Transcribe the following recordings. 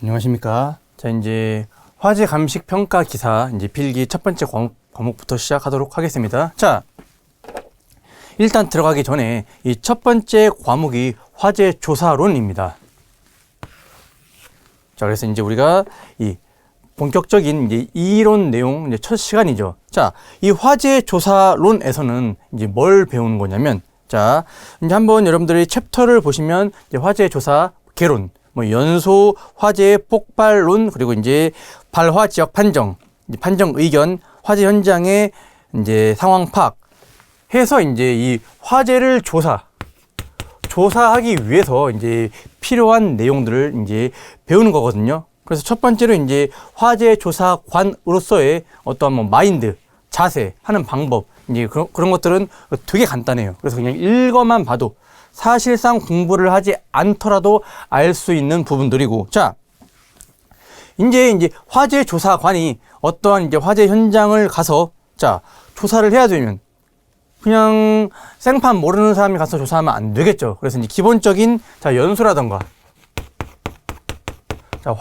안녕하십니까. 자, 이제 화재 감식 평가 기사 이제 필기 첫 번째 과목부터 시작하도록 하겠습니다. 자, 일단 들어가기 전에 이 첫 번째 과목이 화재 조사론입니다. 자, 그래서 이제 우리가 이 본격적인 이제 이론 내용 이제 첫 시간이죠. 자, 이 화재 조사론에서는 이제 뭘 배우는 거냐면, 자, 이제 한번 여러분들이 챕터를 보시면 이제 화재 조사 개론, 뭐 연소 화재 폭발론, 그리고 이제 발화 지역 판정, 이제 판정 의견, 화재 현장의 이제 상황 파악 해서 이제 이 화재를 조사하기 위해서 이제 필요한 내용들을 이제 배우는 거거든요. 그래서 첫 번째로 이제 화재 조사관으로서의 어떠한 뭐 마인드, 자세, 하는 방법, 이제 그런 것들은 되게 간단해요. 그래서 그냥 읽어만 봐도 사실상 공부를 하지 않더라도 알 수 있는 부분들이고, 자, 이제 화재 조사관이 어떠한 이제 화재 현장을 가서 자, 조사를 해야 되면 그냥 생판 모르는 사람이 가서 조사하면 안 되겠죠. 그래서 이제 기본적인 자, 연소라던가 자,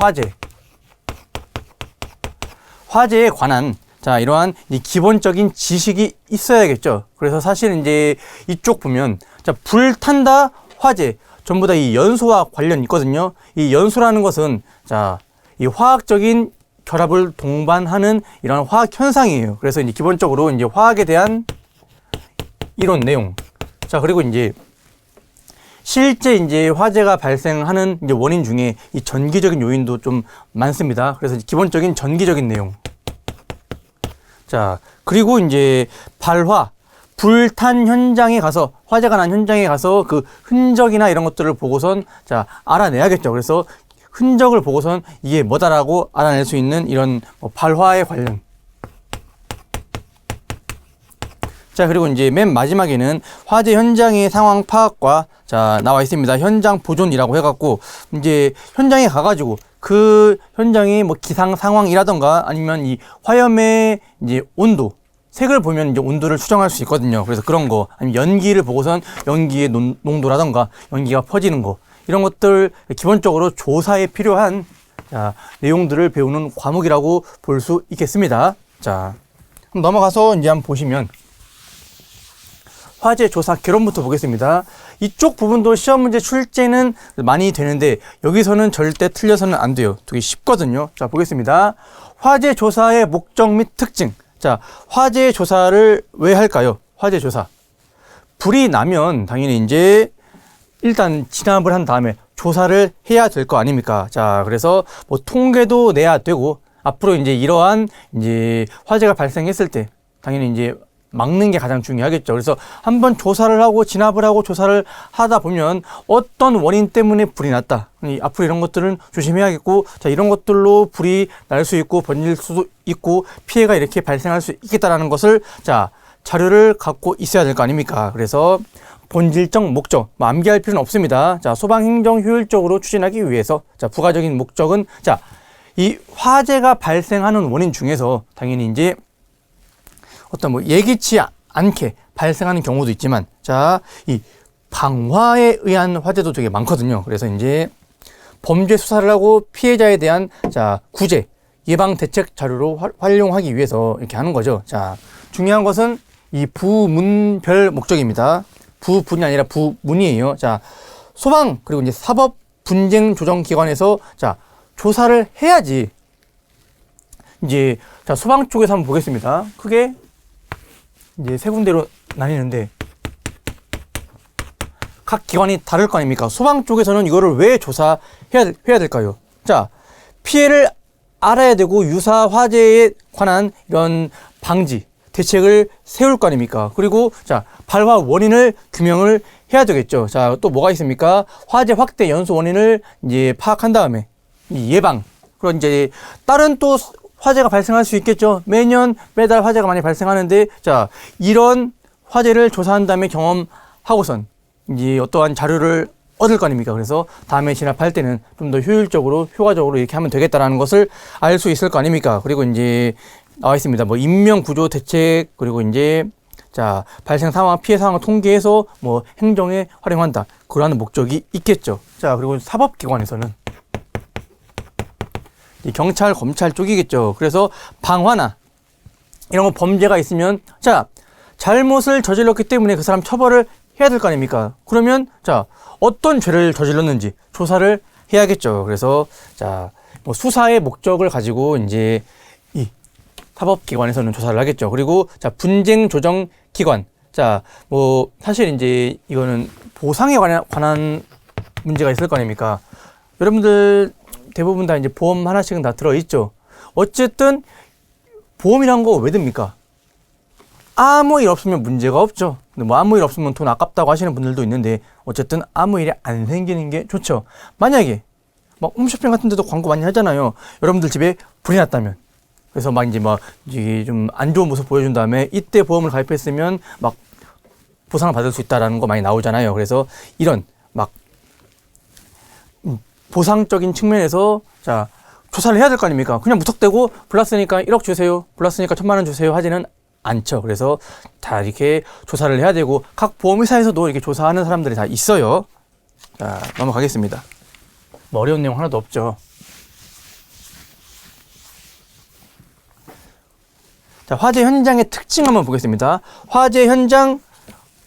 화재에 관한 자, 이러한 이 기본적인 지식이 있어야겠죠. 그래서 사실 이제 이쪽 보면 자, 불탄다, 화재 전부 다 이 연소와 관련이 있거든요. 이 연소라는 것은 자, 이 화학적인 결합을 동반하는 이런 화학 현상이에요. 그래서 이제 기본적으로 이제 화학에 대한 이론 내용. 자, 그리고 이제 실제 이제 화재가 발생하는 이제 원인 중에 이 전기적인 요인도 좀 많습니다. 그래서 기본적인 전기적인 내용. 자, 그리고 이제 발화, 불탄 현장에 가서, 화재가 난 현장에 가서 그 흔적이나 이런 것들을 보고선 자, 알아내야겠죠. 그래서 흔적을 보고선 이게 뭐다라고 알아낼 수 있는 이런 뭐 발화에 관련. 자, 그리고 이제 맨 마지막에는 화재 현장의 상황 파악과 자, 나와 있습니다. 현장 보존이라고 해갖고 이제 현장에 가가지고 그 현장의 뭐 기상 상황이라던가 아니면 이 화염의 이제 온도, 색을 보면 이제 온도를 추정할 수 있거든요. 그래서 그런 거, 아니면 연기를 보고선 연기의 농도라던가 연기가 퍼지는 거, 이런 것들 기본적으로 조사에 필요한 자, 내용들을 배우는 과목이라고 볼 수 있겠습니다. 자, 그럼 넘어가서 이제 한번 보시면 화재 조사 개론부터 보겠습니다. 이쪽 부분도 시험 문제 출제는 많이 되는데 여기서는 절대 틀려서는 안 돼요. 되게 쉽거든요. 자, 보겠습니다. 화재 조사의 목적 및 특징. 자, 화재 조사를 왜 할까요? 화재 조사. 불이 나면 당연히 이제 일단 진압을 한 다음에 조사를 해야 될 거 아닙니까? 자, 그래서 뭐 통계도 내야 되고 앞으로 이제 이러한 이제 화재가 발생했을 때 당연히 이제 막는 게 가장 중요하겠죠. 그래서 한번 조사를 하고 진압을 하고 조사를 하다 보면 어떤 원인 때문에 불이 났다. 앞으로 이런 것들은 조심해야겠고, 자, 이런 것들로 불이 날 수 있고 번질 수도 있고 피해가 이렇게 발생할 수 있겠다라는 것을 자, 자료를 갖고 있어야 될 거 아닙니까? 그래서 본질적 목적, 뭐 암기할 필요는 없습니다. 자, 소방행정 효율적으로 추진하기 위해서 자, 부가적인 목적은 자, 이 화재가 발생하는 원인 중에서 당연히 이제 어떤 뭐 예기치 않게 발생하는 경우도 있지만 자, 이 방화에 의한 화재도 되게 많거든요. 그래서 이제 범죄 수사를 하고 피해자에 대한 자, 구제, 예방 대책 자료로 활용하기 위해서 이렇게 하는 거죠. 자, 중요한 것은 이 부문별 목적입니다. 부분이 아니라 부문이에요. 자, 소방 그리고 이제 사법 분쟁 조정 기관에서 자, 조사를 해야지. 이제 자, 소방 쪽에서 한번 보겠습니다. 크게 이제 세 군데로 나뉘는데 각 기관이 다를 거 아닙니까? 소방 쪽에서는 이거를 왜 조사해야 될까요? 자, 피해를 알아야 되고 유사 화재에 관한 이런 방지 대책을 세울 거 아닙니까? 그리고 자, 발화 원인을 규명을 해야 되겠죠. 자, 또 뭐가 있습니까? 화재 확대 연소 원인을 이제 파악한 다음에 이 예방, 그리고 이제 다른 또 화재가 발생할 수 있겠죠. 매달 화재가 많이 발생하는데 자, 이런 화재를 조사한 다음에 경험하고선 이제 어떠한 자료를 얻을 거 아닙니까? 그래서 다음에 진압할 때는 좀 더 효율적으로 효과적으로 이렇게 하면 되겠다라는 것을 알 수 있을 거 아닙니까? 그리고 이제 나와 있습니다. 뭐 인명 구조 대책, 그리고 이제 자, 발생 상황, 피해 상황을 통계해서 뭐 행정에 활용한다. 그러한 목적이 있겠죠. 자, 그리고 사법기관에서는 이 경찰, 검찰 쪽이겠죠. 그래서 방화나 이런 거 범죄가 있으면 자, 잘못을 저질렀기 때문에 그 사람 처벌을 해야 될 거 아닙니까? 그러면 자, 어떤 죄를 저질렀는지 조사를 해야겠죠. 그래서 자, 뭐 수사의 목적을 가지고 이제 이 사법기관에서는 조사를 하겠죠. 그리고 자, 분쟁 조정 기관. 자, 뭐 사실 이제 이거는 보상에 관한 문제가 있을 거 아닙니까? 여러분들 대부분 다 이제 보험 하나씩은 다 들어있죠. 어쨌든 보험이란 거 왜 듭니까? 아무 일 없으면 문제가 없죠. 근데 뭐 아무 일 없으면 돈 아깝다고 하시는 분들도 있는데 어쨌든 아무 일이 안 생기는 게 좋죠. 만약에 막 홈쇼핑 같은 데도 광고 많이 하잖아요. 여러분들 집에 불이 났다면, 그래서 막 이제 막 좀 안 좋은 모습 보여준 다음에 이때 보험을 가입했으면 막 보상을 받을 수 있다라는 거 많이 나오잖아요. 그래서 이런 막 보상적인 측면에서 자, 조사를 해야 될 거 아닙니까? 그냥 무턱대고 불났으니까 1억 주세요, 불났으니까 1,000만 원 주세요 하지는 않죠. 그래서 다 이렇게 조사를 해야 되고 각 보험회사에서도 이렇게 조사하는 사람들이 다 있어요. 자, 넘어가겠습니다. 뭐 어려운 내용 하나도 없죠. 자, 화재 현장의 특징 한번 보겠습니다. 화재 현장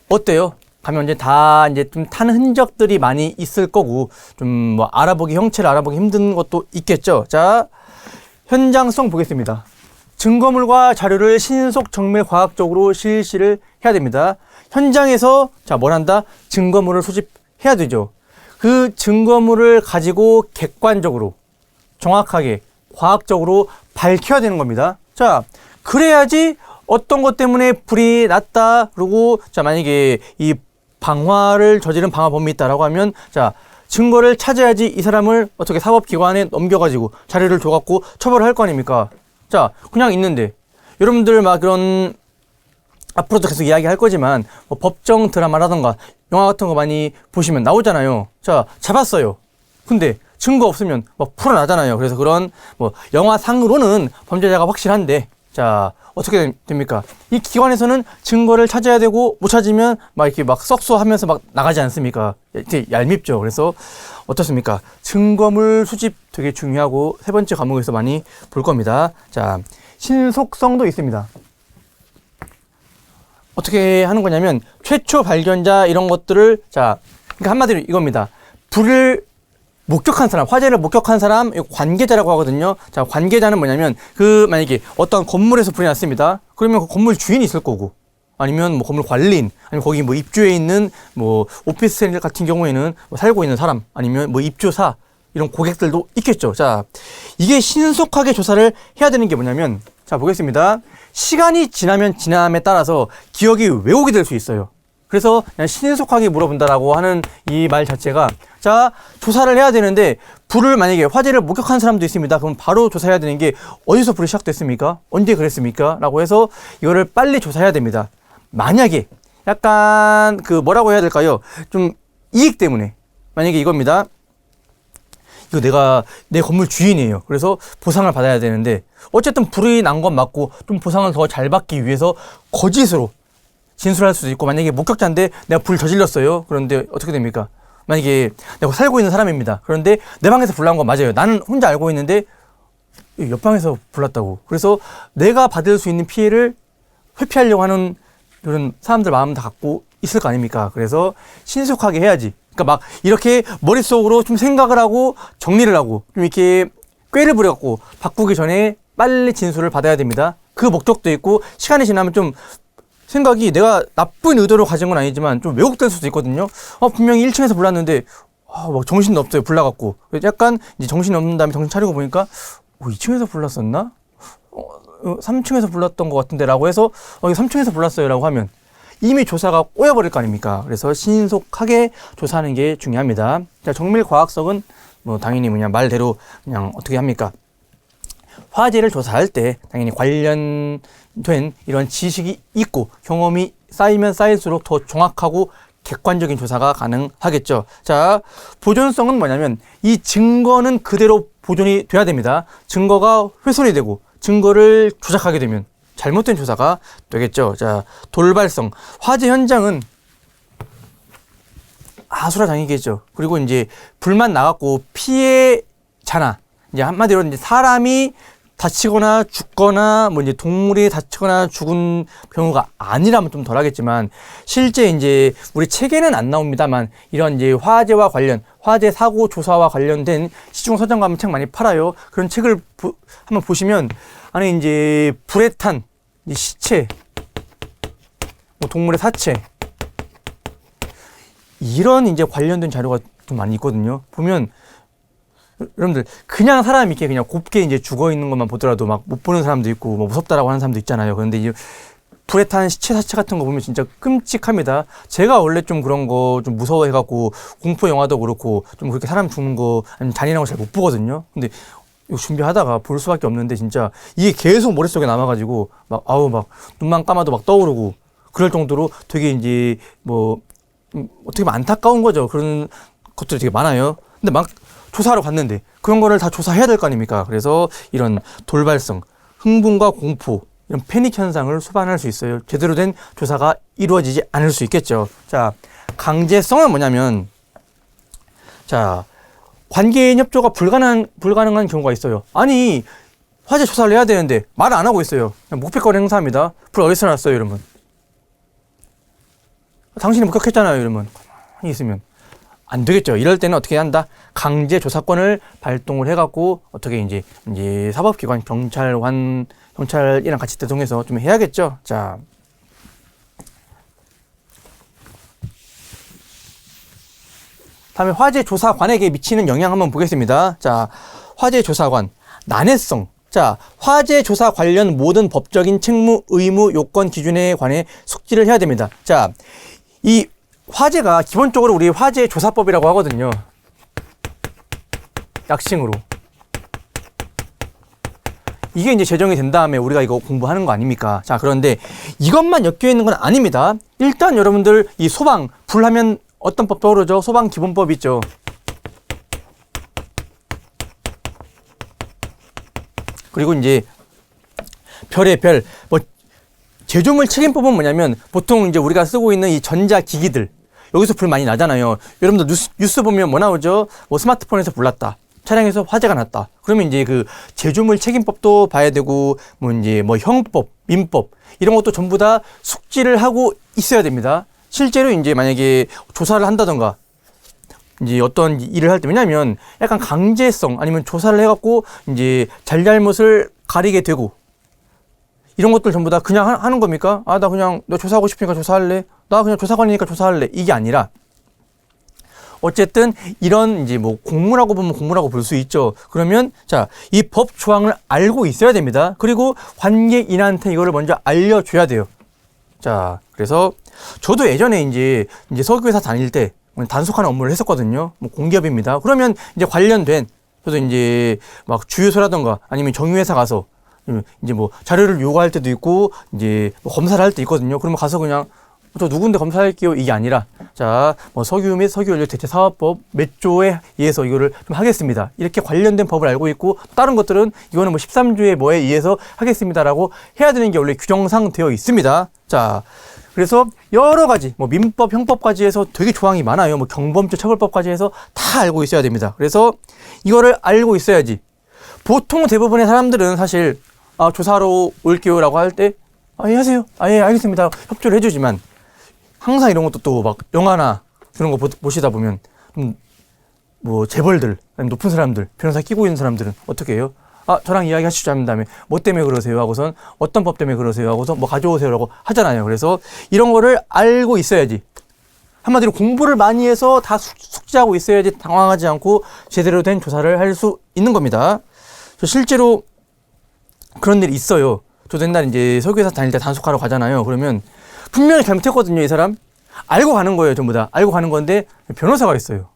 어때요? 가면 이제 다 이제 좀 탄 흔적들이 많이 있을 거고 좀 뭐 형체를 알아보기 힘든 것도 있겠죠. 자, 현장성 보겠습니다. 증거물과 자료를 신속 정밀 과학적으로 실시를 해야 됩니다. 현장에서 자, 뭘 한다? 증거물을 수집해야 되죠. 그 증거물을 가지고 객관적으로 정확하게 과학적으로 밝혀야 되는 겁니다. 자, 그래야지 어떤 것 때문에 불이 났다. 그리고 자, 만약에 이 방화를 저지른 방화범이 있다라고 하면 자, 증거를 찾아야지 이 사람을 어떻게 사법기관에 넘겨가지고 자료를 줘갖고 처벌을 할 거 아닙니까? 자, 그냥 있는데 여러분들 막 그런 앞으로도 계속 이야기할 거지만 뭐 법정 드라마라던가 영화 같은 거 많이 보시면 나오잖아요. 자, 잡았어요. 근데 증거 없으면 막 풀어나잖아요. 그래서 그런 뭐 영화상으로는 범죄자가 확실한데 자, 어떻게 됩니까? 이 기관에서는 증거를 찾아야 되고 못 찾으면 막 이렇게 막 썩소하면서 막 나가지 않습니까? 되게 얄밉죠. 그래서 어떻습니까? 증거물 수집 되게 중요하고 세 번째 과목에서 많이 볼 겁니다. 자, 신속성도 있습니다. 어떻게 하는 거냐면 최초 발견자 이런 것들을 자, 그러니까 한마디로 이겁니다. 불을 목격한 사람, 화재를 목격한 사람, 관계자라고 하거든요. 자, 관계자는 뭐냐면 만약에 어떤 건물에서 불이 났습니다. 그러면 그 건물 주인이 있을 거고, 아니면 뭐 건물 관리인, 아니면 거기 뭐 입주해 있는 뭐 오피스텔 같은 경우에는 뭐 살고 있는 사람, 아니면 뭐 입주사 이런 고객들도 있겠죠. 자, 이게 신속하게 조사를 해야 되는 게 뭐냐면 자, 보겠습니다. 시간이 지남에 따라서 기억이 왜곡이 될 수 있어요. 그래서 그냥 신속하게 물어본다라고 하는 이 말 자체가 자, 조사를 해야 되는데 불을 만약에 화재를 목격한 사람도 있습니다. 그럼 바로 조사해야 되는 게 어디서 불이 시작됐습니까? 언제 그랬습니까? 라고 해서 이거를 빨리 조사해야 됩니다. 만약에 약간 뭐라고 해야 될까요? 좀 이익 때문에 만약에 이겁니다. 이거 내 건물 주인이에요. 그래서 보상을 받아야 되는데 어쨌든 불이 난 건 맞고 좀 보상을 더 잘 받기 위해서 거짓으로 진술할 수도 있고, 만약에 목격자인데 내가 불 저질렀어요. 그런데 어떻게 됩니까? 만약에 내가 살고 있는 사람입니다. 그런데 내 방에서 불난 건 맞아요. 나는 혼자 알고 있는데 옆방에서 불났다고. 그래서 내가 받을 수 있는 피해를 회피하려고 하는 이런 사람들 마음 다 갖고 있을 거 아닙니까? 그래서 신속하게 해야지. 그러니까 막 이렇게 머릿속으로 좀 생각을 하고 정리를 하고 좀 이렇게 꾀를 부려갖고 바꾸기 전에 빨리 진술을 받아야 됩니다. 그 목적도 있고 시간이 지나면 좀 생각이 내가 나쁜 의도로 가진 건 아니지만 좀 왜곡될 수도 있거든요. 분명히 1층에서 불났는데 막 정신도 없어요. 불나갖고 약간 이제 정신이 없는 다음에 정신 차리고 보니까 2층에서 불났었나? 3층에서 불났던 것 같은데 라고 해서 3층에서 불났어요 라고 하면 이미 조사가 꼬여버릴 거 아닙니까? 그래서 신속하게 조사하는 게 중요합니다. 자, 정밀 과학성은 뭐 당연히 그냥 말대로 그냥 어떻게 합니까? 화재를 조사할 때 당연히 관련된 이런 지식이 있고 경험이 쌓이면 쌓일수록 더 정확하고 객관적인 조사가 가능하겠죠. 자, 보존성은 뭐냐면 이 증거는 그대로 보존이 돼야 됩니다. 증거가 훼손이 되고 증거를 조작하게 되면 잘못된 조사가 되겠죠. 자, 돌발성. 화재 현장은 아수라장이겠죠. 그리고 이제 불만 나갖고 피해자나 이제 한마디로 이제 사람이 다치거나 죽거나 뭐 이제 동물이 다치거나 죽은 경우가 아니라면 좀 덜하겠지만 실제 이제 우리 책에는 안 나옵니다만 이런 이제 화재와 관련 화재 사고 조사와 관련된 시중 서점 가면 책 많이 팔아요. 그런 책을 한번 보시면 안에 이제 불에 탄 이 시체, 뭐 동물의 사체 이런 이제 관련된 자료가 좀 많이 있거든요. 보면 여러분들 그냥 사람이 이렇게 그냥 곱게 이제 죽어 있는 것만 보더라도 막 못 보는 사람도 있고 뭐 무섭다라고 하는 사람도 있잖아요. 그런데 이제 불에 탄 시체 사체 같은 거 보면 진짜 끔찍합니다. 제가 원래 좀 그런 거 좀 무서워해갖고 공포 영화도 그렇고 좀 그렇게 사람 죽는 거 아니면 잔인한 거 잘 못 보거든요. 근데 이거 준비하다가 볼 수밖에 없는데 진짜 이게 계속 머릿속에 남아가지고 막 아우 막 눈만 감아도 막 떠오르고 그럴 정도로 되게 이제 뭐 어떻게 보면 안타까운 거죠. 그런 것들이 되게 많아요. 근데 막 조사하러 갔는데 그런 거를 다 조사해야 될 거 아닙니까? 그래서 이런 돌발성, 흥분과 공포, 이런 패닉 현상을 수반할 수 있어요. 제대로 된 조사가 이루어지지 않을 수 있겠죠. 자, 강제성은 뭐냐면, 자, 관계인 협조가 불가능한 경우가 있어요. 아니, 화재 조사를 해야 되는데 말을 안 하고 있어요. 그냥 목패거리 행사합니다. 불 어디서 났어요, 이러면. 당신이 목격했잖아요, 이러면. 가만히 있으면. 안 되겠죠. 이럴 때는 어떻게 한다? 강제 조사권을 발동을 해갖고 어떻게 이제 사법기관 경찰이랑 같이 대동해서 좀 해야겠죠. 자, 다음에 화재 조사관에게 미치는 영향 한번 보겠습니다. 자, 화재 조사관 난해성. 자, 화재 조사 관련 모든 법적인 책무, 의무, 요건, 기준에 관해 숙지를 해야 됩니다. 자, 이 화재가 기본적으로 우리 화재 조사법이라고 하거든요. 약칭으로. 이게 이제 제정이 된 다음에 우리가 이거 공부하는 거 아닙니까? 자, 그런데 이것만 엮여 있는 건 아닙니다. 일단 여러분들 이 소방, 불하면 어떤 법 떠오르죠? 소방 기본법 있죠. 그리고 이제 별의 별, 뭐 제조물 책임법은 뭐냐면 보통 이제 우리가 쓰고 있는 이 전자기기들 여기서 불 많이 나잖아요. 여러분들 뉴스 보면 뭐 나오죠? 뭐 스마트폰에서 불 났다. 차량에서 화재가 났다. 그러면 이제 그 제조물 책임법도 봐야 되고 뭐 이제 뭐 형법, 민법 이런 것도 전부 다 숙지를 하고 있어야 됩니다. 실제로 이제 만약에 조사를 한다던가 이제 어떤 일을 할 때 왜냐면 약간 강제성 아니면 조사를 해갖고 이제 잘잘못을 가리게 되고 이런 것들 전부 다 그냥 하는 겁니까? 아, 나 그냥 너 조사하고 싶으니까 조사할래? 나 그냥 조사관이니까 조사할래? 이게 아니라 어쨌든 이런 이제 뭐 공무라고 보면 공무라고 볼 수 있죠. 그러면 자, 이 법 조항을 알고 있어야 됩니다. 그리고 관계인한테 이거를 먼저 알려줘야 돼요. 자, 그래서 저도 예전에 이제 석유회사 다닐 때 단속하는 업무를 했었거든요. 뭐 공기업입니다. 그러면 이제 관련된 저도 이제 막 주유소라던가 아니면 정유회사 가서 이제 뭐 자료를 요구할 때도 있고 이제 뭐 검사를 할 때 있거든요. 그러면 가서 그냥 저 누군데 검사할게요. 이게 아니라 자, 뭐 석유 및 석유연료 대체 사업법 몇 조에 의해서 이거를 좀 하겠습니다. 이렇게 관련된 법을 알고 있고 다른 것들은 이거는 뭐 13조에 뭐에 의해서 하겠습니다라고 해야 되는 게 원래 규정상 되어 있습니다. 자, 그래서 여러 가지 뭐 민법, 형법까지 해서 되게 조항이 많아요. 뭐 경범죄 처벌법까지 해서 다 알고 있어야 됩니다. 그래서 이거를 알고 있어야지. 보통 대부분의 사람들은 사실 아, 조사하러 올게요라고 할 때 아, 예, 하세요. 아, 예, 알겠습니다. 협조를 해주지만 항상 이런 것도 또 막 영화나 그런 거 보시다 보면 뭐 재벌들, 아니면 높은 사람들, 변호사 끼고 있는 사람들은 어떻게 해요? 아, 저랑 이야기 하시죠 하는 다음에 뭐 때문에 그러세요 하고선 어떤 법 때문에 그러세요 하고서 뭐 가져오세요라고 하잖아요. 그래서 이런 거를 알고 있어야지. 한마디로 공부를 많이 해서 다 숙지하고 있어야지 당황하지 않고 제대로 된 조사를 할 수 있는 겁니다. 저 실제로 그런 일이 있어요. 저도 옛날 이제 석유회사 다닐 때 단속하러 가잖아요. 그러면 분명히 잘못했거든요, 이 사람. 알고 가는 거예요, 전부 다. 알고 가는 건데 변호사가 있어요.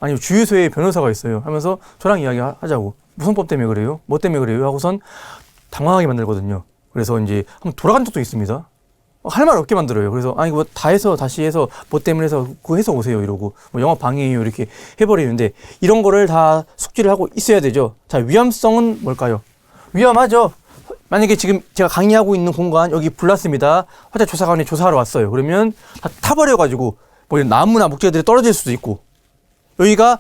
아니, 주유소에 변호사가 있어요. 하면서 저랑 이야기 하자고. 무슨 법 때문에 그래요? 뭐 때문에 그래요? 하고선 당황하게 만들거든요. 그래서 이제 한번 돌아간 적도 있습니다. 할 말 없게 만들어요. 그래서 아니 뭐 다 해서 다시 해서 뭐 때문에 해서 그거 해서 오세요 이러고 뭐 영업 방해예요 이렇게 해버리는데 이런 거를 다 숙지를 하고 있어야 되죠. 자, 위험성은 뭘까요? 위험하죠. 만약에 지금 제가 강의하고 있는 공간 여기 불났습니다. 화재 조사관이 조사하러 왔어요. 그러면 다 타버려가지고 뭐 이런 나무나 목재들이 떨어질 수도 있고 여기가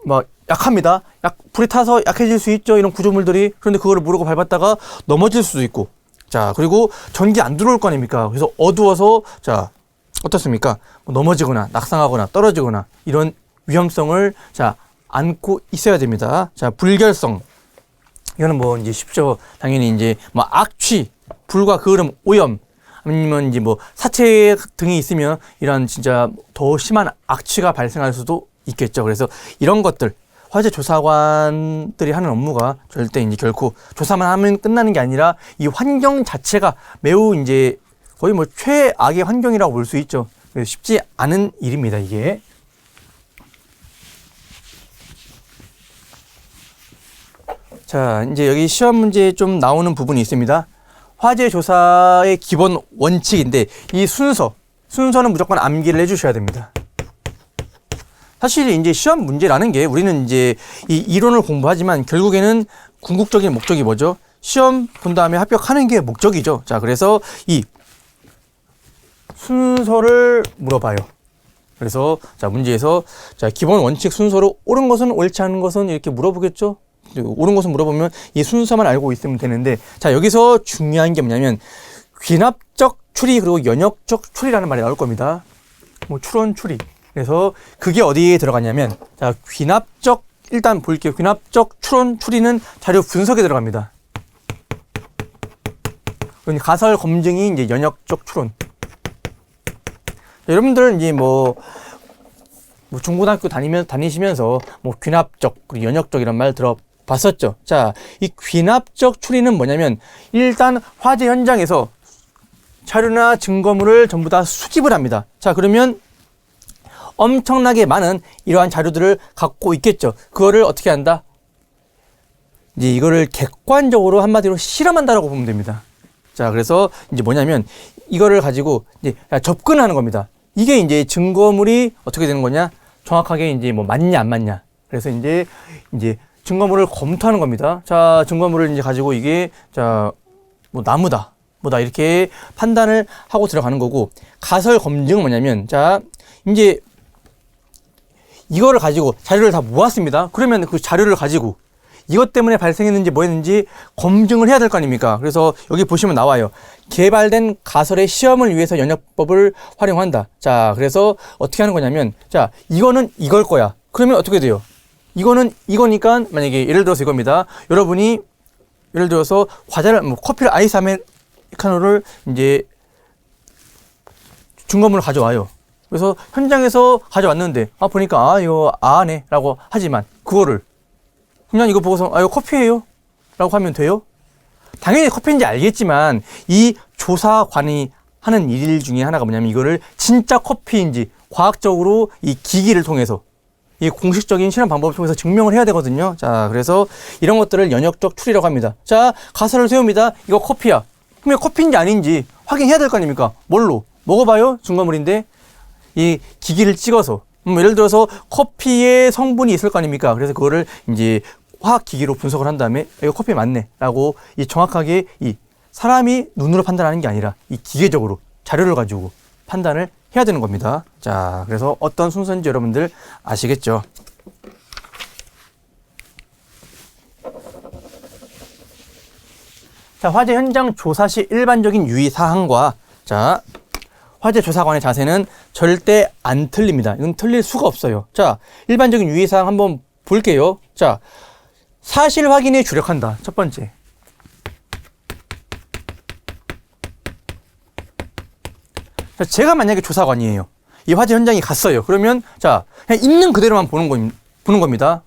막 약합니다. 불이 타서 약해질 수 있죠. 이런 구조물들이. 그런데 그거를 모르고 밟았다가 넘어질 수도 있고. 자, 그리고 전기 안 들어올 거 아닙니까? 그래서 어두워서, 자, 어떻습니까? 뭐 넘어지거나, 낙상하거나, 떨어지거나, 이런 위험성을, 자, 안고 있어야 됩니다. 자, 불결성. 이거는 뭐, 이제 쉽죠. 당연히 이제, 뭐, 악취, 불과 그을음, 오염, 아니면 이제 뭐, 사체 등이 있으면, 이런 진짜 더 심한 악취가 발생할 수도 있겠죠. 그래서 이런 것들, 화재 조사관들이 하는 업무가 절대 이제 결코 조사만 하면 끝나는 게 아니라 이 환경 자체가 매우 이제 거의 뭐 최악의 환경이라고 볼 수 있죠. 쉽지 않은 일입니다, 이게. 자, 이제 여기 시험 문제에 좀 나오는 부분이 있습니다. 화재 조사의 기본 원칙인데 이 순서는 무조건 암기를 해주셔야 됩니다. 사실 이제 시험 문제라는 게 우리는 이제 이 이론을 공부하지만 결국에는 궁극적인 목적이 뭐죠? 시험 본 다음에 합격하는 게 목적이죠. 자, 그래서 이 순서를 물어봐요. 그래서 자, 문제에서 자, 기본 원칙 순서로 옳은 것은 옳지 않은 것은 이렇게 물어보겠죠. 옳은 것은 물어보면 이 순서만 알고 있으면 되는데 자, 여기서 중요한 게 뭐냐면 귀납적 추리 그리고 연역적 추리라는 말이 나올 겁니다. 뭐 추론 추리. 그래서 그게 어디에 들어가냐면 자, 귀납적 일단 볼게요. 귀납적 추론 추리는 자료 분석에 들어갑니다. 가설 검증이 이제 연역적 추론. 여러분들 이제 뭐 중고등학교 다니시면서 뭐 귀납적 그리고 연역적 이런 말 들어봤었죠. 자, 이 귀납적 추리는 뭐냐면 일단 화재 현장에서 자료나 증거물을 전부 다 수집을 합니다. 자, 그러면 엄청나게 많은 이러한 자료들을 갖고 있겠죠. 그거를 어떻게 한다? 이제 이거를 객관적으로 한마디로 실험한다라고 보면 됩니다. 자, 그래서 이제 뭐냐면 이거를 가지고 이제 접근하는 겁니다. 이게 이제 증거물이 어떻게 되는 거냐? 정확하게 이제 뭐 맞냐 안 맞냐. 그래서 이제 증거물을 검토하는 겁니다. 자, 증거물을 이제 가지고 이게 자, 뭐 나무다. 뭐다 이렇게 판단을 하고 들어가는 거고 가설 검증은 뭐냐면 자, 이제 이거를 가지고 자료를 다 모았습니다. 그러면 그 자료를 가지고 이것 때문에 발생했는지 뭐 했는지 검증을 해야 될 거 아닙니까? 그래서 여기 보시면 나와요. 개발된 가설의 시험을 위해서 연역법을 활용한다. 자, 그래서 어떻게 하는 거냐면 자, 이거는 이걸 거야. 그러면 어떻게 돼요? 이거는 이거니까 만약에 예를 들어서 이겁니다. 여러분이 예를 들어서 과자를 뭐 커피를 아이스 아메리카노를 이제 증거물을 가져와요. 그래서 현장에서 가져왔는데 보니까 이거 아네 라고 하지만 그거를 그냥 이거 보고서 이거 커피예요 라고 하면 돼요? 당연히 커피인지 알겠지만 이 조사관이 하는 일 중에 하나가 뭐냐면 이거를 진짜 커피인지 과학적으로 이 기기를 통해서 이 공식적인 실험 방법을 통해서 증명을 해야 되거든요. 자, 그래서 이런 것들을 연역적 추리라고 합니다. 자, 가설을 세웁니다. 이거 커피야. 그러면 커피인지 아닌지 확인해야 될 거 아닙니까? 뭘로? 먹어봐요? 증거물인데 이 기기를 찍어서 예를 들어서 커피의 성분이 있을 거 아닙니까? 그래서 그거를 이제 화학 기기로 분석을 한 다음에 이거 커피 맞네라고 이 정확하게 이 사람이 눈으로 판단하는 게 아니라 이 기계적으로 자료를 가지고 판단을 해야 되는 겁니다. 자, 그래서 어떤 순서인지 여러분들 아시겠죠? 자, 화재 현장 조사 시 일반적인 유의 사항과 자, 화재 조사관의 자세는 절대 안 틀립니다. 이건 틀릴 수가 없어요. 자, 일반적인 유의 사항 한번 볼게요. 자, 사실 확인에 주력한다. 첫 번째. 자, 제가 만약에 조사관이에요. 이 화재 현장에 갔어요. 그러면 자, 그냥 있는 그대로만 보는 겁니다.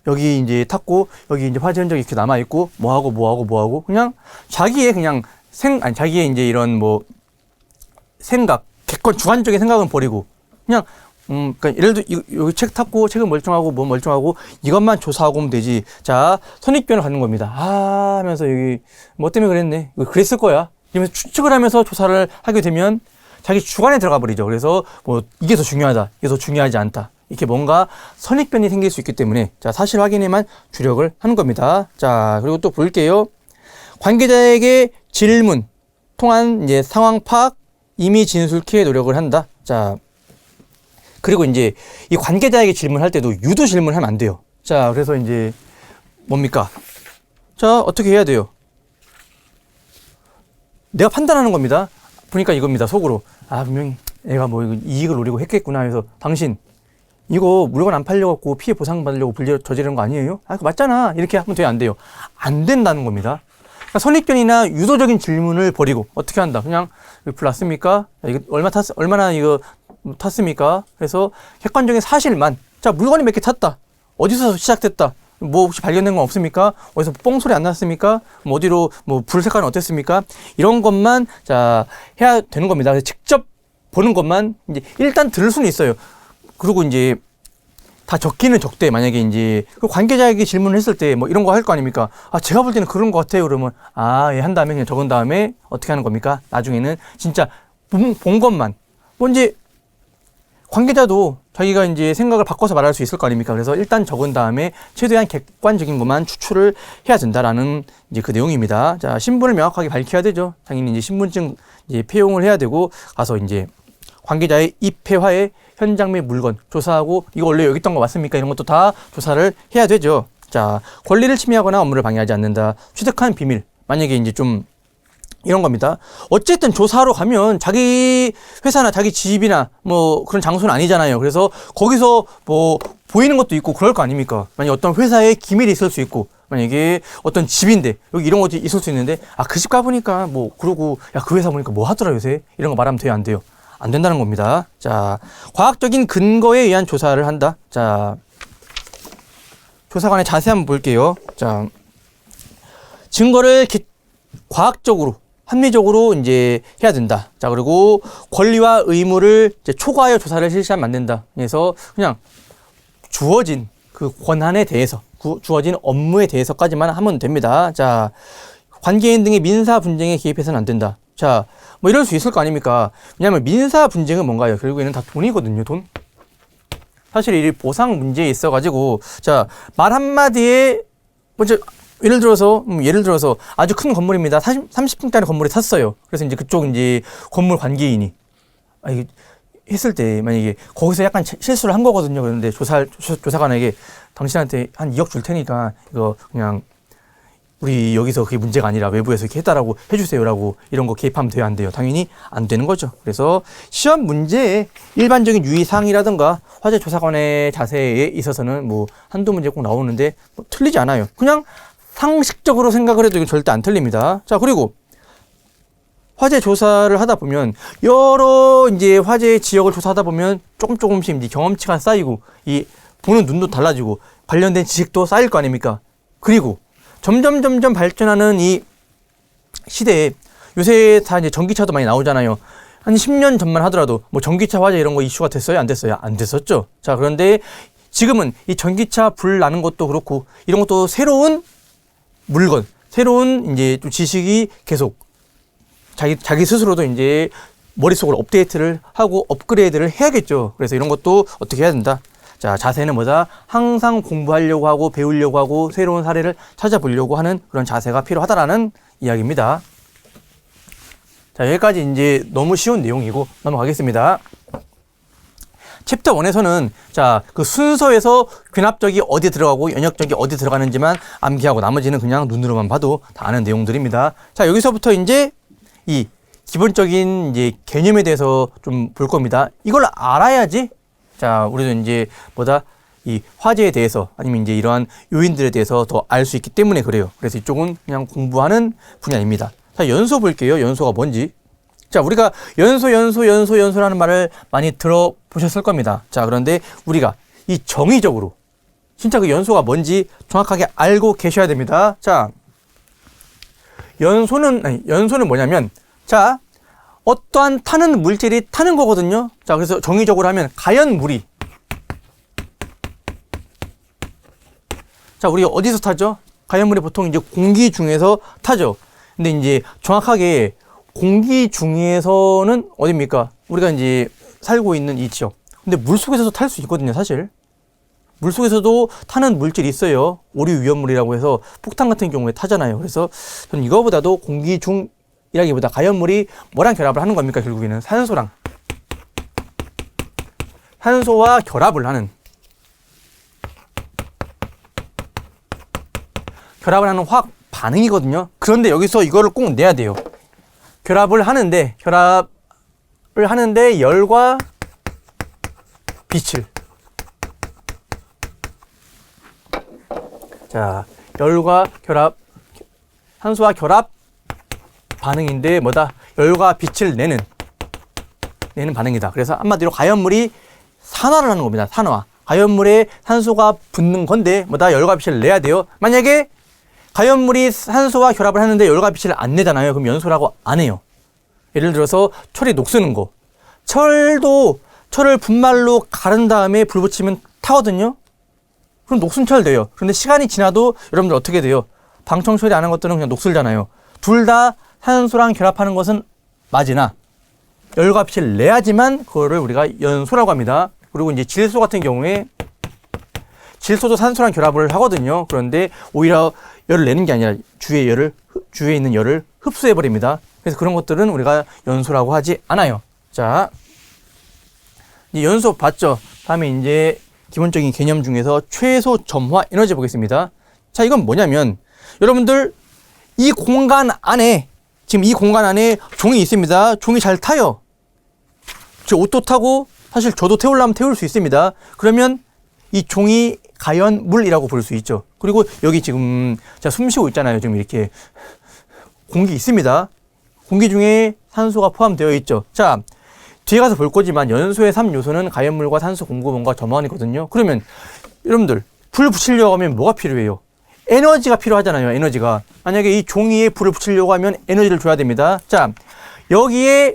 여기 이제 탔고 여기 이제 화재 흔적이 이렇게 남아 있고 뭐 하고 그냥 자기의 그냥 자기의 이제 이런 뭐 생각, 객관 주관적인 생각은 버리고 그냥 그러니까 예를 들어 여기 책 탔고 책은 멀쩡하고 뭐 멀쩡하고 이것만 조사하고 오면 되지. 자, 선입견을 갖는 겁니다. 하면서 여기 뭐 때문에 그랬네. 그랬을 거야. 이러면서 추측을 하면서 조사를 하게 되면 자기 주관에 들어가 버리죠. 그래서 뭐 이게 더 중요하다, 이게 더 중요하지 않다. 이렇게 뭔가 선입견이 생길 수 있기 때문에 자, 사실 확인에만 주력을 하는 겁니다. 자, 그리고 또 볼게요. 관계자에게 질문 통한 이제 상황 파악, 임의 진술키에 노력을 한다. 자, 그리고 이제 이 관계자에게 질문할 때도 유도 질문하면 안 돼요. 자, 그래서 이제 뭡니까? 자, 어떻게 해야 돼요? 내가 판단하는 겁니다. 보니까 이겁니다. 속으로. 아, 분명히 애가 뭐 이거 이익을 노리고 했겠구나 해서 당신 이거 물건 안 팔려갖고 피해 보상 받으려고 저지르는 거 아니에요? 아, 그거 맞잖아. 이렇게 하면 돼요, 안 돼요? 안 된다는 겁니다. 그러니까 선입견이나 유도적인 질문을 버리고 어떻게 한다? 그냥 불 났습니까? 이거 얼마나 이거 탔습니까? 그래서 객관적인 사실만. 자, 물건이 몇 개 탔다. 어디서 시작됐다. 뭐 혹시 발견된 건 없습니까? 어디서 뽕소리 안 났습니까? 뭐 어디로 뭐 불 색깔은 어땠습니까? 이런 것만 자 해야 되는 겁니다. 그래서 직접 보는 것만 이제 일단 들을 수는 있어요. 그리고 이제 다 적기는 적대. 만약에 이제 그 관계자에게 질문을 했을 때 뭐 이런 거 할 거 아닙니까? 아, 제가 볼 때는 그런 거 같아요. 그러면 아, 예, 한 다음에 그냥 적은 다음에 어떻게 하는 겁니까? 나중에는 진짜 본 것만. 뭐 이제 관계자도 자기가 이제 생각을 바꿔서 말할 수 있을 거 아닙니까? 그래서 일단 적은 다음에 최대한 객관적인 것만 추출을 해야 된다라는 이제 그 내용입니다. 자, 신분을 명확하게 밝혀야 되죠. 당연히 이제 신분증 이제 폐용을 해야 되고 가서 이제 관계자의 입회화에 현장 및 물건 조사하고 이거 원래 여기 있던 거 맞습니까? 이런 것도 다 조사를 해야 되죠. 자, 권리를 침해하거나 업무를 방해하지 않는다. 취득한 비밀. 만약에 이제 좀 이런 겁니다. 어쨌든 조사하러 가면 자기 회사나 자기 집이나 뭐 그런 장소는 아니잖아요. 그래서 거기서 뭐 보이는 것도 있고 그럴 거 아닙니까? 만약에 어떤 회사에 기밀이 있을 수 있고 만약에 어떤 집인데 여기 이런 것도 있을 수 있는데 아, 그 집 가보니까 뭐 그러고 야, 그 회사 보니까 뭐 하더라 요새 이런 거 말하면 돼요, 안 돼요? 안 된다는 겁니다. 자, 과학적인 근거에 의한 조사를 한다. 자, 조사관의 자세 한번 볼게요. 자, 증거를 과학적으로 합리적으로 이제 해야 된다. 자, 그리고 권리와 의무를 이제 초과하여 조사를 실시하면 안 된다. 그래서 그냥 주어진 그 권한에 대해서, 주어진 업무에 대해서까지만 하면 됩니다. 자, 관계인 등의 민사 분쟁에 개입해서는 안 된다. 자, 뭐 이럴 수 있을 거 아닙니까? 왜냐하면 민사 분쟁은 뭔가요? 결국에는 다 돈이거든요, 돈. 사실 이 보상 문제에 있어가지고, 자, 말 한마디에, 먼저, 예를 들어서 아주 큰 건물입니다. 30층짜리 건물에 탔어요. 그래서 이제 그쪽 이제 건물 관계인이, 아, 이게 했을 때 만약에 거기서 약간 실수를 한 거거든요. 그런데 조사관에게 당신한테 한 2억 줄 테니까 이거 그냥 우리 여기서 그게 문제가 아니라 외부에서 이렇게 해달라고 해주세요라고 이런 거 개입하면 돼요, 안 돼요? 당연히 안 되는 거죠. 그래서 시험 문제의 일반적인 유의사항이라든가 화재 조사관의 자세에 있어서는 뭐 한두 문제 꼭 나오는데 뭐 틀리지 않아요. 그냥 상식적으로 생각을 해도 이거 절대 안 틀립니다. 자, 그리고 화재 조사를 하다 보면 여러 이제 화재 지역을 조사하다 보면 조금씩 이제 경험치가 쌓이고 이 보는 눈도 달라지고 관련된 지식도 쌓일 거 아닙니까? 그리고 점점 발전하는 이 시대에 요새 다 이제 전기차도 많이 나오잖아요. 한 10년 전만 하더라도 뭐 전기차 화재 이런 거 이슈가 됐어요? 안 됐어요? 안 됐었죠. 자, 그런데 지금은 이 전기차 불 나는 것도 그렇고 이런 것도 새로운 물건, 새로운 이제 또 지식이 계속 자기 스스로도 이제 머릿속으로 업데이트를 하고 업그레이드를 해야겠죠. 그래서 이런 것도 어떻게 해야 된다. 자, 자세는 뭐다? 항상 공부하려고 하고 배우려고 하고 새로운 사례를 찾아보려고 하는 그런 자세가 필요하다라는 이야기입니다. 자, 여기까지 이제 너무 쉬운 내용이고 넘어가겠습니다. 챕터 1에서는 자, 그 순서에서 귀납적이 어디 들어가고 연역적이 어디 들어가는지만 암기하고 나머지는 그냥 눈으로만 봐도 다 아는 내용들입니다. 자, 여기서부터 이제 이 기본적인 이제 개념에 대해서 좀 볼 겁니다. 이걸 알아야지 자, 우리도 이제 이 화재에 대해서 아니면 이제 이러한 요인들에 대해서 더 알 수 있기 때문에 그래요. 그래서 이쪽은 그냥 공부하는 분야입니다. 자, 연소 볼게요. 연소가 뭔지. 자, 우리가 연소라는 말을 많이 들어보셨을 겁니다. 자, 그런데 우리가 이 정의적으로 진짜 그 연소가 뭔지 정확하게 알고 계셔야 됩니다. 자, 연소는 뭐냐면, 자, 어떠한 타는 물질이 타는 거거든요. 자, 그래서 정의적으로 하면 가연물이. 자, 우리가 어디서 타죠? 가연물이 보통 이제 공기 중에서 타죠. 근데 이제 정확하게 공기 중에서는 어딥니까? 우리가 이제 살고 있는 이 지역. 근데 물속에서도 탈 수 있거든요, 사실. 물속에서도 타는 물질이 있어요. 오류 위험물이라고 해서 폭탄 같은 경우에 타잖아요. 그래서 저는 이거보다도 공기 중이라기보다 가연물이 뭐랑 결합을 하는 겁니까? 결국에는 산소와 결합을 하는 결합을 하는 화학 반응이거든요. 그런데 여기서 이거를 꼭 내야 돼요. 결합을 하는데 열과 빛을, 자, 열과 결합, 산소와 결합 반응인데 뭐다? 열과 빛을 내는 반응이다. 그래서 한마디로 가연물이 산화를 하는 겁니다. 산화. 가연물에 산소가 붙는 건데 뭐다? 열과 빛을 내야 돼요. 만약에 가연물이 산소와 결합을 하는데 열과 빛을 안 내잖아요. 그럼 연소라고 안 해요. 예를 들어서 철이 녹쓰는 거. 철을 분말로 가른 다음에 불 붙이면 타거든요. 그럼 녹슨 철 돼요. 그런데 시간이 지나도 여러분들 어떻게 돼요? 방청 처리 안 한 것들은 그냥 녹슬잖아요. 둘 다 산소랑 결합하는 것은 맞으나 열과 빛을 내야지만 그거를 우리가 연소라고 합니다. 그리고 이제 질소 같은 경우에 질소도 산소랑 결합을 하거든요. 그런데 오히려 열을 내는 게 아니라 주위에 있는 열을 흡수해 버립니다. 그래서 그런 것들은 우리가 연소라고 하지 않아요. 자, 이제 연소 봤죠? 다음에 이제 기본적인 개념 중에서 최소 점화 에너지 보겠습니다. 자, 이건 뭐냐면 여러분들 이 공간 안에 종이 있습니다. 종이 잘 타요. 저 옷도 타고 사실 저도 태우려면 태울 수 있습니다. 그러면 이 종이 가연물이라고 볼 수 있죠. 그리고 여기 지금 제가 숨 쉬고 있잖아요. 지금 이렇게 공기 있습니다. 공기 중에 산소가 포함되어 있죠. 자, 뒤에 가서 볼 거지만 연소의 3요소는 가연물과 산소 공급원과 점화원이거든요. 그러면 여러분들 불 붙이려고 하면 뭐가 필요해요? 에너지가 필요하잖아요. 에너지가. 만약에 이 종이에 불을 붙이려고 하면 에너지를 줘야 됩니다. 자, 여기에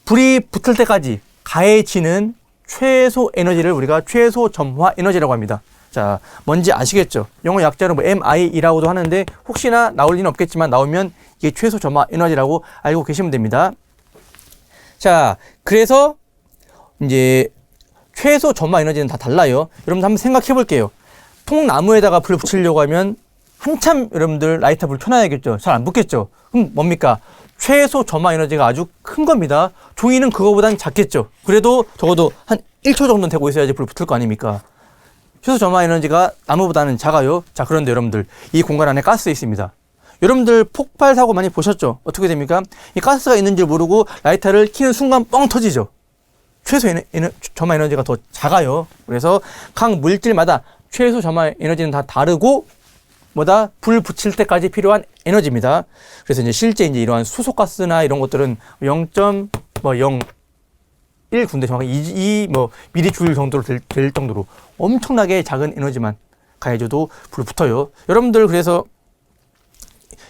불이 붙을 때까지 가해지는 최소 에너지를 우리가 최소 점화 에너지라고 합니다. 자, 뭔지 아시겠죠? 영어 약자로 뭐 MI라고도 하는데 혹시나 나올 리는 없겠지만 나오면 이게 최소 점화 에너지라고 알고 계시면 됩니다. 자, 그래서 이제 최소 점화 에너지는 다 달라요. 여러분들 한번 생각해 볼게요. 통나무에다가 불 붙이려고 하면 한참 여러분들 라이터 불 켜놔야겠죠. 잘 안 붙겠죠. 그럼 뭡니까? 최소 점화 에너지가 아주 큰 겁니다. 종이는 그거보단 작겠죠. 그래도 적어도 한 1초 정도는 되고 있어야지 불 붙을 거 아닙니까? 최소 점화 에너지가 나무보다는 작아요. 자, 그런데 여러분들 이 공간 안에 가스 있습니다. 여러분들 폭발 사고 많이 보셨죠? 어떻게 됩니까? 이 가스가 있는 줄 모르고 라이터를 켜는 순간 뻥 터지죠. 최소 점화 에너지가 더 작아요. 그래서 각 물질마다 최소 점화 에너지는 다 다르고 뭐다? 불 붙일 때까지 필요한 에너지입니다. 그래서 이제 실제 이제 이러한 수소가스나 이런 것들은 0.01 군데 정확히 2 미리줄 정도로 될 정도로 엄청나게 작은 에너지만 가해줘도 불 붙어요. 여러분들 그래서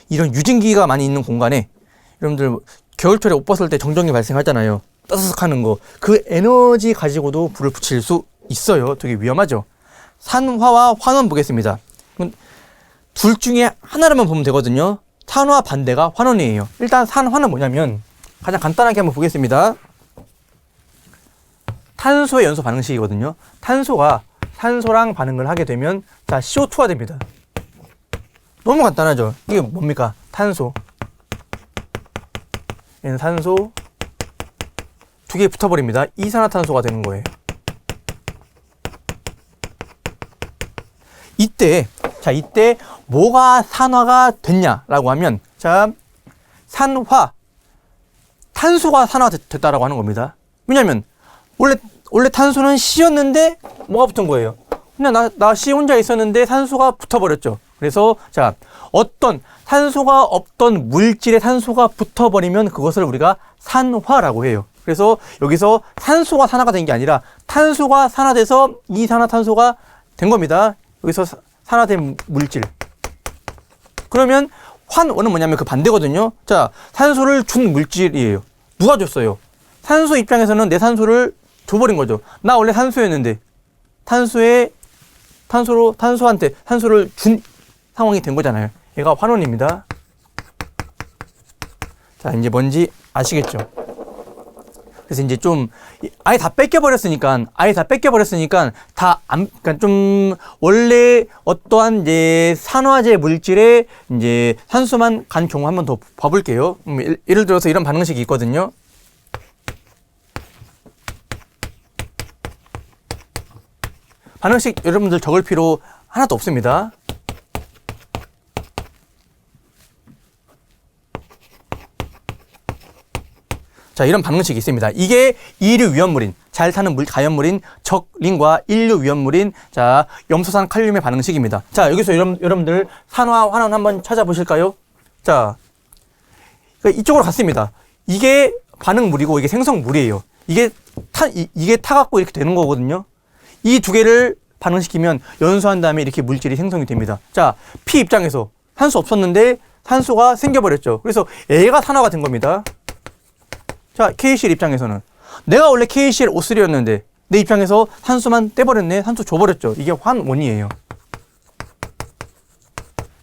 이런 유증기가 많이 있는 공간에 여러분들 겨울철에 옷 벗을 때 정전기 발생하잖아요. 따스하는 거. 그 에너지 가지고도 불을 붙일 수 있어요. 되게 위험하죠. 산화와 환원 보겠습니다. 둘 중에 하나로만 보면 되거든요. 산화 반대가 환원이에요. 일단 산화는 뭐냐면 가장 간단하게 한번 보겠습니다. 탄소의 연소 반응식이거든요. 탄소가 산소랑 반응을 하게 되면 자, CO2가 됩니다. 너무 간단하죠. 이게 뭡니까? 탄소. 얘는 산소 두 개 붙어버립니다. 이산화탄소가 되는 거예요. 이때 뭐가 산화가 됐냐라고 하면 자, 탄소가 산화됐다라고 하는 겁니다. 왜냐면 원래 탄소는 C였는데 뭐가 붙은 거예요? 그냥 나 C 혼자 있었는데 산소가 붙어버렸죠. 그래서 자, 어떤 산소가 없던 물질에 산소가 붙어버리면 그것을 우리가 산화라고 해요. 그래서 여기서 산소가 산화가 된 게 아니라 탄소가 산화돼서 이산화탄소가 된 겁니다. 여기서 산화된 물질. 그러면 환원은 뭐냐면 그 반대거든요. 자, 산소를 준 물질이에요. 누가 줬어요? 산소 입장에서는 내 산소를 줘버린 거죠. 나 원래 산소였는데 탄소한테 산소를 준 상황이 된 거잖아요. 얘가 환원입니다. 자, 이제 뭔지 아시겠죠? 그래서 이제 좀 아예 다 뺏겨버렸으니까 그러니까 좀 원래 어떠한 이제 산화제 물질에 이제 산소만 간 경우 한번 더 봐볼게요. 예를 들어서 이런 반응식이 있거든요. 반응식 여러분들 적을 필요 하나도 없습니다. 자, 이런 반응식이 있습니다. 이게 이류 위험물인, 잘 타는 가연물인 적린과 인류 위험물인, 자, 염소산 칼륨의 반응식입니다. 자, 여기서 여러분들 산화, 환원 한번 찾아보실까요? 자, 이쪽으로 갔습니다. 이게 반응물이고 이게 생성물이에요. 이게 타갖고 이렇게 되는 거거든요. 이 두 개를 반응시키면 연소한 다음에 이렇게 물질이 생성이 됩니다. 자, 피 입장에서 산소 없었는데 산소가 생겨버렸죠. 그래서 A가 산화가 된 겁니다. 자, KCl 입장에서는 내가 원래 KClO3였는데 내 입장에서 산소만 떼버렸네. 산소 줘버렸죠. 이게 환원이에요.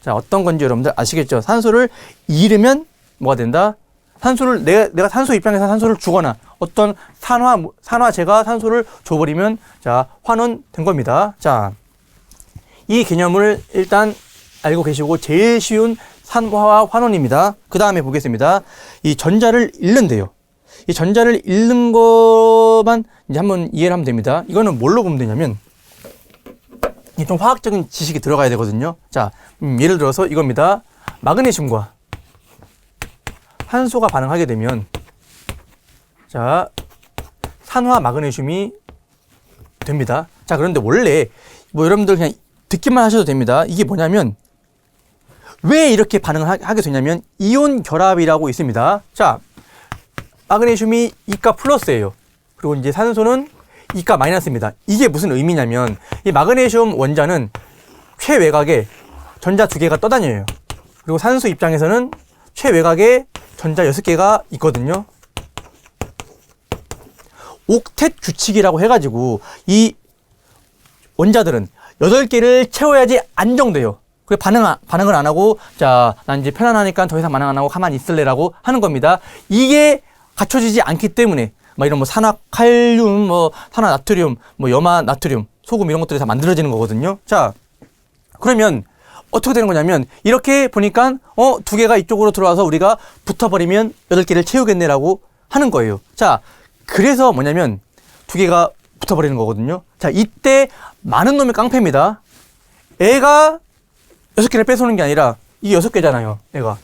자, 어떤 건지 여러분들 아시겠죠? 산소를 잃으면 뭐가 된다? 산소를 내가 산소 입장에서 산소를 주거나 어떤 산화제가 산소를 줘버리면 자, 환원된 겁니다. 자, 이 개념을 일단 알고 계시고 제일 쉬운 산화와 환원입니다. 그 다음에 보겠습니다. 이 전자를 잃는데요. 이 전자를 잃는 것만 이제 한번 이해를 하면 됩니다. 이거는 뭘로 보면 되냐면 좀 화학적인 지식이 들어가야 되거든요. 자, 예를 들어서 이겁니다. 마그네슘과 산소가 반응하게 되면 자, 산화 마그네슘이 됩니다. 자, 그런데 원래 뭐 여러분들 그냥 듣기만 하셔도 됩니다. 이게 뭐냐면 왜 이렇게 반응을 하게 되냐면 이온 결합이라고 있습니다. 자, 마그네슘이 이가 플러스예요. 그리고 이제 산소는 이가 마이너스입니다. 이게 무슨 의미냐면 이 마그네슘 원자는 최외곽에 전자 2개가 떠다녀요. 그리고 산소 입장에서는 최외곽에 전자 6개가 있거든요. 옥텟 규칙이라고 해가지고 이 원자들은 8개를 채워야지 안정돼요. 그래 반응을 안 하고 자, 난 이제 편안하니까 더 이상 반응 안 하고 가만히 있을래라고 하는 겁니다. 이게 갖춰지지 않기 때문에 막 이런 뭐 산화칼륨, 뭐 산화나트륨, 뭐 염화나트륨, 소금 이런 것들이 다 만들어지는 거거든요. 자, 그러면 어떻게 되는 거냐면 이렇게 보니까 2개가 이쪽으로 들어와서 우리가 붙어버리면 8개를 채우겠네라고 하는 거예요. 자, 그래서 뭐냐면 2개가 붙어버리는 거거든요. 자, 이때 많은 놈이 깡패입니다. 애가 6개를 뺏어오는 게 아니라 이게 6개잖아요. 애가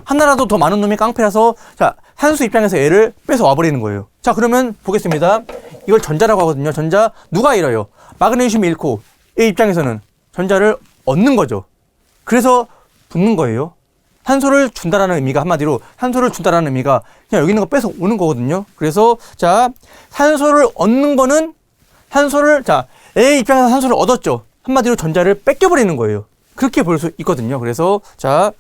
하나라도 더 많은 놈이 깡패라서 자, 산소 입장에서 애를 뺏어 와버리는 거예요. 자, 그러면 보겠습니다. 이걸 전자라고 하거든요. 전자 누가 잃어요? 마그네슘이 잃고 A 입장에서는 전자를 얻는 거죠. 그래서 붙는 거예요. 산소를 준다라는 의미가 한마디로 산소를 준다라는 의미가 그냥 여기 있는 거 뺏어 오는 거거든요. 그래서 자, 산소를 얻는 거는 자, A 입장에서 산소를 얻었죠. 한마디로 전자를 뺏겨버리는 거예요. 그렇게 볼 수 있거든요. 그래서 자,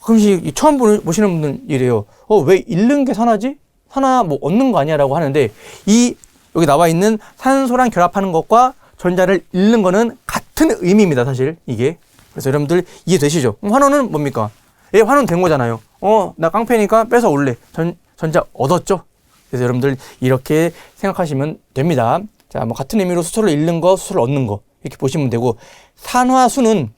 가끔씩 처음 보시는 분들 이래요. 왜 잃는 게 산화지? 산화 뭐 얻는 거 아니야? 라고 하는데 여기 나와 있는 산소랑 결합하는 것과 전자를 잃는 거는 같은 의미입니다. 사실 이게. 그래서 여러분들 이해되시죠? 환원은 뭡니까? 환원된 거잖아요. 나 깡패니까 뺏어 올래. 전자 얻었죠? 그래서 여러분들 이렇게 생각하시면 됩니다. 자, 뭐 같은 의미로 수소를 잃는 거, 수소를 얻는 거 이렇게 보시면 되고 산화수는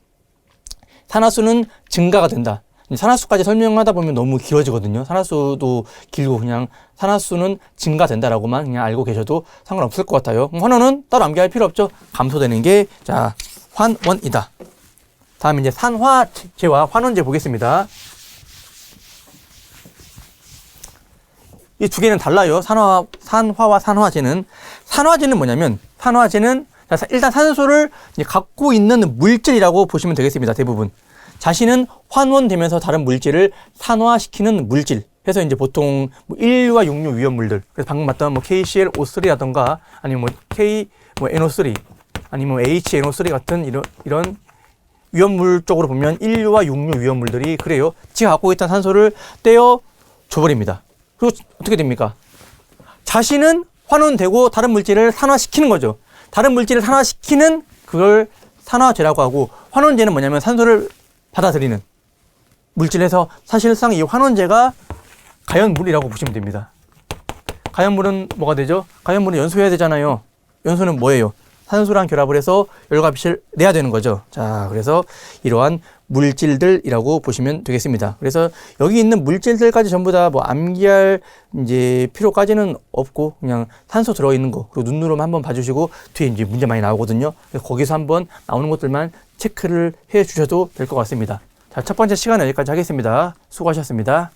증가가 된다. 산화수까지 설명하다 보면 너무 길어지거든요. 산화수도 길고 그냥 산화수는 증가된다라고만 그냥 알고 계셔도 상관없을 것 같아요. 환원은 따로 암기할 필요 없죠. 감소되는 게 자, 환원이다. 다음에 이제 산화제와 환원제 보겠습니다. 이 2개는 달라요. 산화와 산화제는 뭐냐면 산화제는 일단 산소를 갖고 있는 물질이라고 보시면 되겠습니다. 대부분. 자신은 환원되면서 다른 물질을 산화시키는 물질. 해서 이제 보통 인류와 육류 위험물들. 그래서 방금 봤던 뭐 KClO3라던가 아니면 NO3 아니면 HNO3 같은 이런 위험물 쪽으로 보면 인류와 육류 위험물들이 그래요. 지가 갖고 있던 산소를 떼어 줘버립니다. 그리고 어떻게 됩니까? 자신은 환원되고 다른 물질을 산화시키는 거죠. 다른 물질을 산화시키는 그걸 산화제라고 하고 환원제는 뭐냐면 산소를 받아들이는 물질에서 사실상 이 환원제가 가연물이라고 보시면 됩니다. 가연물은 뭐가 되죠? 가연물은 연소해야 되잖아요. 연소는 뭐예요? 산소랑 결합을 해서 열과 빛을 내야 되는 거죠. 자, 그래서 이러한 물질들이라고 보시면 되겠습니다. 그래서 여기 있는 물질들까지 전부 다 뭐 암기할 이제 필요까지는 없고 그냥 산소 들어있는 거 그리고 눈으로만 한번 봐주시고 뒤에 이제 문제 많이 나오거든요. 그래서 거기서 한번 나오는 것들만 체크를 해 주셔도 될 것 같습니다. 자, 첫 번째 시간은 여기까지 하겠습니다. 수고하셨습니다.